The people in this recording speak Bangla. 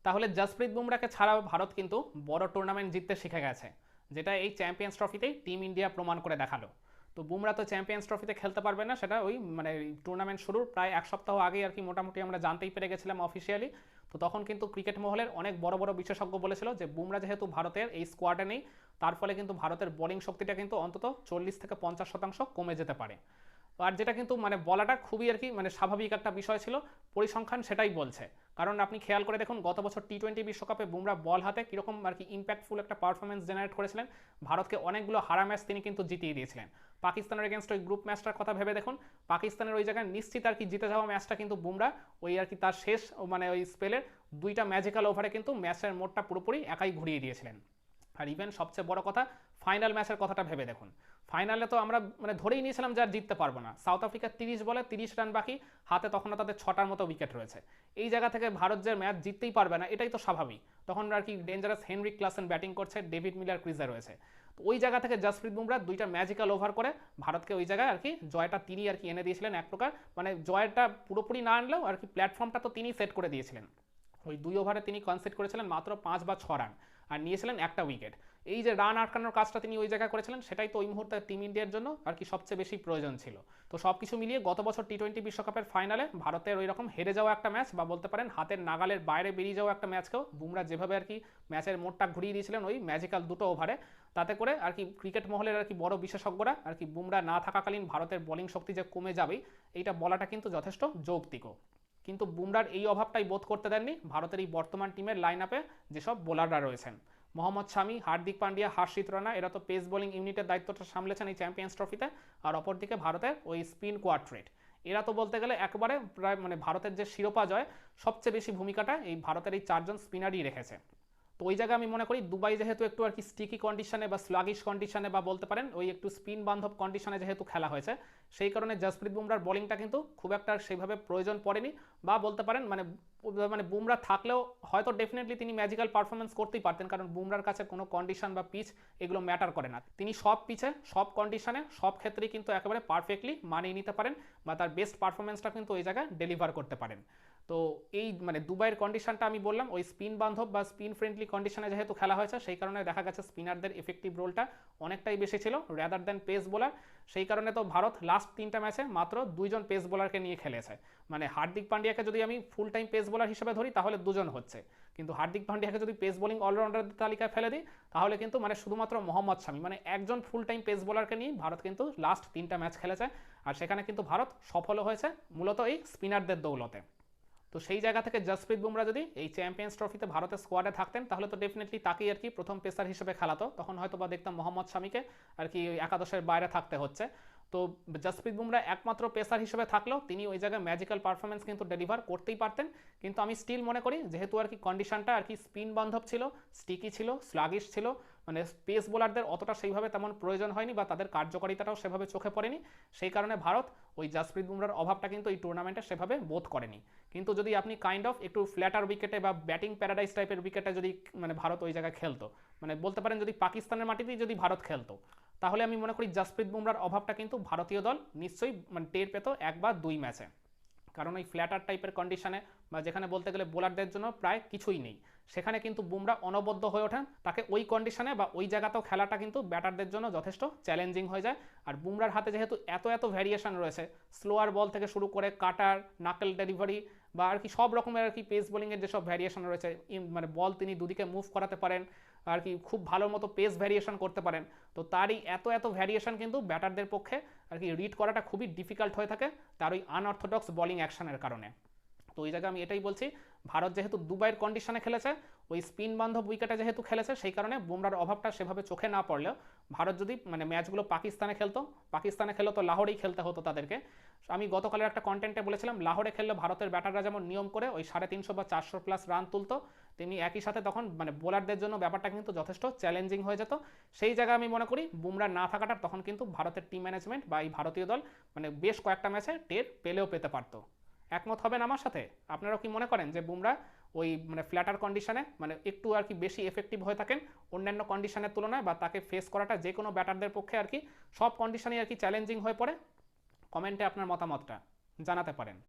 তাহলে জসপ্রীত বুমরাকে ছাড়াও ভারত কিন্তু বড় টুর্নামেন্ট জিততে শিখে গেছে, যেটা এই চ্যাম্পিয়ন্স ট্রফিতেই টিম ইন্ডিয়া প্রমাণ করে দেখালো। তো বুমরা তো চ্যাম্পিয়ন্স ট্রফিতে খেলতে পারবে না, সেটা ওই মানে টুর্নামেন্ট শুরুর প্রায় এক সপ্তাহ আগেই আর কি মোটামুটি আমরা জানতেই পেরে গেছিলাম অফিসিয়ালি। তো তখন কিন্তু ক্রিকেট মহলের অনেক বড় বড় বিশেষজ্ঞ বলেছিল যে বুমরা যেহেতু ভারতের এই স্কোয়াডে নেই, তার ফলে কিন্তু ভারতের বোলিং শক্তিটা কিন্তু অন্তত 40 থেকে 50% কমে যেতে পারে। আর যেটা কিন্তু মানে বলাটা খুবই আর কি মানে স্বাভাবিক একটা বিষয় ছিল, পরিসংখ্যান সেটাই বলছে। কারণ আপনি খেয়াল করে দেখুন গত বছর টি-20 বিশ্বকাপে বুমরা বল হাতে কীরকম আর কি ইম্প্যাক্টফুল একটা পারফরমেন্স জেনারেট করেছিলেন, ভারতকে অনেকগুলো হারা ম্যাচ তিনি কিন্তু জিতিয়ে দিয়েছিলেন। পাকিস্তানের এগেনস্ট ওই গ্রুপ ম্যাচটার কথা ভেবে দেখুন, পাকিস্তানের ওই জায়গায় নিশ্চিত আর কি জিতে যাওয়া ম্যাচটা কিন্তু বুমরা ওই আর কি তার শেষ মানে ওই স্পেলের দুইটা ম্যাজিক্যাল ওভারে কিন্তু ম্যাচের মোড়টা পুরোপুরি একাই ঘুরিয়ে দিয়েছিলেন। আর ইভেন সবচেয়ে বড় কথা, ফাইনাল ম্যাচের কথাটা ভেবে দেখুন, ফাইনালে তো আমরা মানে ধরেই নিয়েছিলাম যে আর জিততে পারবো না। সাউথ আফ্রিকা 30 বলে 30 রান বাকি, হাতে তখনও তাদের 6টার মতো উইকেট রয়েছে। এই জায়গা থেকে ভারত যে ম্যাচ জিততেই পারবে না এটাই তো স্বাভাবিক। তখন আর কি ডেঞ্জারাস হেনরিক ক্লাসেন ব্যাটিং করছে, ডেভিড মিলার ক্রিজে রয়েছে। তো ওই জায়গা থেকে জসপ্রীত বুমরা দুইটা ম্যাজিক্যাল ওভার করে ভারতকে ওই জায়গায় আর কি জয়টা তিনি আর কি এনে দিয়েছিলেন এক প্রকার। মানে জয়টা পুরোপুরি না আনলেও আর কি প্ল্যাটফর্মটা তো তিনি সেট করে দিয়েছিলেন। ওই 2 ওভারে তিনি কনসিড করেছিলেন মাত্র 5 বা 6 রান, আর নিয়েছিলেন একটা উইকেট। এই যে রান আটকানোর কাজটা তিনি ওই জায়গায় করেছিলেন, সেটাই তো ওই মুহূর্তে টিম ইন্ডিয়ার জন্য আর কি সবচেয়ে বেশি প্রয়োজন ছিল। তো সব কিছু মিলিয়ে গত বছর টি-20 বিশ্বকাপের ফাইনালে ভারতের ওই রকম হেরে যাওয়া একটা ম্যাচ, বা বলতে পারেন হাতের নাগালের বাইরে বেরিয়ে যাওয়া একটা ম্যাচকেও বুমরা যেভাবে আর কি ম্যাচের মোড়টা ঘুরিয়ে দিয়েছিলেন ওই ম্যাজিক্যাল দুটো ওভারে, তাতে করে আর কি ক্রিকেট মহলের আর কি বড় বিশেষজ্ঞরা আর কি বুমরা না থাকাকালীন ভারতের বোলিং শক্তি যে কমে যাবেই, এইটা বলাটা কিন্তু যথেষ্ট যৌক্তিক। কিন্তু বুমরার এই অভাবটাই বোধ করতে দেননি ভারতের এই বর্তমান টিমের লাইন আপে যেসব বোলাররা রয়েছেন। মোহাম্মদ শামি, হার্দিক পান্ডিয়া, হার্ষিত রানা এরা তো পেস বোলিং ইউনিটের দায়িত্বটা সামলেছেন এই চ্যাম্পিয়ন্স ট্রফিতে। আর অপরদিকে ভারতের ওই স্পিন কোয়ার্ট্রেট, এরা তো বলতে গেলে একবারে প্রায় মানে ভারতের যে শিরোপা জয় সবচেয়ে বেশি ভূমিকাটা এই ভারতের এই 4জন স্পিনারই রেখেছে। তো ওই জায়গায় আমি মনে করি দুবাই যেহেতু একটু আর কি স্টিকি কন্ডিশনে বা স্লাগিশ কন্ডিশনে বা বলতে পারেন ওই একটু স্পিন বান্ধব কন্ডিশনে যেহেতু খেলা হয়েছে, সেই কারণে জসপ্রীত বুমরার বোলিংটা কিন্তু খুব একটা সেইভাবে প্রয়োজন পড়েনি। বা বলতে পারেন মানে মানে বুমরা থাকলেও হয়তো ডেফিনেটলি তিনি ম্যাজিক্যাল পারফরমেন্স করতেই পারতেন, কারণ বুমরার কাছে কোনো কন্ডিশন বা পিচ এগুলো ম্যাটার করে না। তিনি সব পিচে সব কন্ডিশনে সব ক্ষেত্রেই কিন্তু একেবারে পারফেক্টলি মানিয়ে নিতে পারেন, বা তার বেস্ট পারফরমেন্সটা কিন্তু ওই জায়গায় ডেলিভার করতে পারেন। তো এই মানে দুবাইয়ের কন্ডিশনটা আমি বললাম ওই স্পিন বান্ধব বা স্পিন ফ্রেন্ডলি কন্ডিশনে যেহেতু খেলা হয়েছে, সেই কারণে দেখা গেছে স্পিনারদের এফেক্টিভ রোলটা অনেকটাই বেশি ছিল রেদার দেন পেস বোলার। সেই কারণে তো ভারত লাস্ট 3টা ম্যাচে মাত্র 2জন পেস বোলারকে নিয়ে খেলেছে। মানে হার্দিক পান্ডিয়াকে যদি আমি ফুল টাইম পেস বোলার হিসেবে ধরি তাহলে 2জন হচ্ছে, কিন্তু হার্দিক পান্ডিয়াকে যদি পেস বোলিং অলরাউন্ডার তালিকায় ফেলে দিই তাহলে কিন্তু মানে শুধুমাত্র মোহাম্মদ শামি মানে একজন ফুল টাইম পেস বোলারকে নিয়ে ভারত কিন্তু লাস্ট 3টা ম্যাচ খেলেছে। আর সেখানে কিন্তু ভারত সফল হয়েছে মূলত এই স্পিনারদের দৌলতে। তো সেই জায়গা থেকে জসপ্রীত বুমরা যদি এই চ্যাম্পিয়ন্স ট্রফিতে ভারতের স্কোয়াডে থাকতেন তাহলে তো ডেফিনেটলি তাকেই আর কি প্রথম পেসার হিসেবে খেলাতো, তখন হয়তো বা দেখতাম মোহাম্মদ শামিকে আর কি একাদশের বাইরে থাকতে হচ্ছে। তো জসপ্রীত বুমরা একমাত্র পেসার হিসেবে থাকলেও তিনি ওই জায়গায় ম্যাজিক্যাল পারফরমেন্স কিন্তু ডেলিভার করতেই পারতেন। কিন্তু আমি স্টিল মনে করি যেহেতু আর কি কন্ডিশনটা আর কি স্পিন বান্ধব ছিল, স্টিকি ছিল, স্লাগিশ ছিল, মানে পেস বোলারদের অতটা সেইভাবে তেমন প্রয়োজন হয়নি বা তাদের কার্যকারিতাটাও সেভাবে চোখে পড়েনি, সেই কারণে ভারত ওই জসপ্রীত বুমরার অভাবটা কিন্তু এই টুর্নামেন্টে সেভাবে বোধ করেনি। কিন্তু যদি আপনি কাইন্ড অফ একটু ফ্ল্যাটার উইকেটে বা ব্যাটিং প্যারাডাইস টাইপের উইকেটে যদি মানে ভারত ওই জায়গায় খেলতো, মানে বলতে পারেন যদি পাকিস্তানের মাটিতেই যদি ভারত খেলতো, তাহলে আমি মনে করি জসপ্রীত বুমরার অভাবটা কিন্তু ভারতীয় দল নিশ্চয়ই মানে টের পেত 1 বা 2 ম্যাচে। কারণ ওই ফ্ল্যাটার টাইপের কন্ডিশনে বা যেখানে বলতে গেলে বোলারদের জন্য প্রায় কিছুই নেই, সেখানে কিন্তু বুমরা অনবদ্য হয়ে ওঠেন, তাকে ওই কন্ডিশনে বা ওই জায়গাতেও খেলাটা কিন্তু ব্যাটারদের জন্য যথেষ্ট চ্যালেঞ্জিং হয়ে যায়। আর বুমরার হাতে যেহেতু এত এত ভ্যারিয়েশন রয়েছে, স্লোয়ার বল থেকে শুরু করে কাটার, নাকেল ডেলিভারি বা আর কি সব রকমের আর কি পেস বোলিংয়ের যেসব ভ্যারিয়েশন রয়েছে, মানে বল তিনি দুদিকে মুভ করাতে পারেন আর কি খুব ভালো মতো পেস ভ্যারিয়েশন করতে পারেন। তো তারই এত এত ভ্যারিয়েশন কিন্তু ব্যাটারদের পক্ষে আর কি রিড করাটা খুবই ডিফিকাল্ট হয়ে থাকে তার ওই আনঅর্থোডক্স বোলিং অ্যাকশনের কারণে। তো ওই জায়গায় আমি এটাই বলছি, ভারত যেহেতু দুবাইয়ের কন্ডিশনে খেলেছে, ওই স্পিন বান্ধব উইকেটে যেহেতু খেলেছে, সেই কারণে বুমরার অভাবটা সেভাবে চোখে না পড়লেও ভারত যদি মানে ম্যাচগুলো পাকিস্তানে খেলতো, পাকিস্তানে খেলতো তো লাহোরেই খেলতে হতো তাদেরকে। আমি গতকালের একটা কন্টেন্টে বলেছিলাম লাহোরে খেললে ভারতের ব্যাটাররা যেমন নিয়ম করে ওই 350 বা 400 প্লাস রান তুলতো, তেমনি একই সাথে তখন মানে বোলারদের জন্য ব্যাপারটা কিন্তু যথেষ্ট চ্যালেঞ্জিং হয়ে যেত। সেই জায়গায় আমি মনে করি বুমরা না থাকাটা তখন কিন্তু ভারতের টিম ম্যানেজমেন্ট বা এই ভারতীয় দল মানে বেশ কয়েকটা ম্যাচে টের পেলেও পেতে পারতো। একমত হবেন আমার সাথে? আপনারাও কি মনে করেন যে বুমরা ওই মানে ফ্ল্যাটার কন্ডিশনে মানে একটু আর কি বেশি এফেক্টিভ হয়ে থাকেন অন্যান্য কন্ডিশনের তুলনায়, বা তাকে ফেস করাটা যে কোনো ব্যাটারদের পক্ষে আর কি সব কন্ডিশনেই আর কি চ্যালেঞ্জিং হয়ে পড়ে? কমেন্টে আপনার মতামতটা জানাতে পারেন।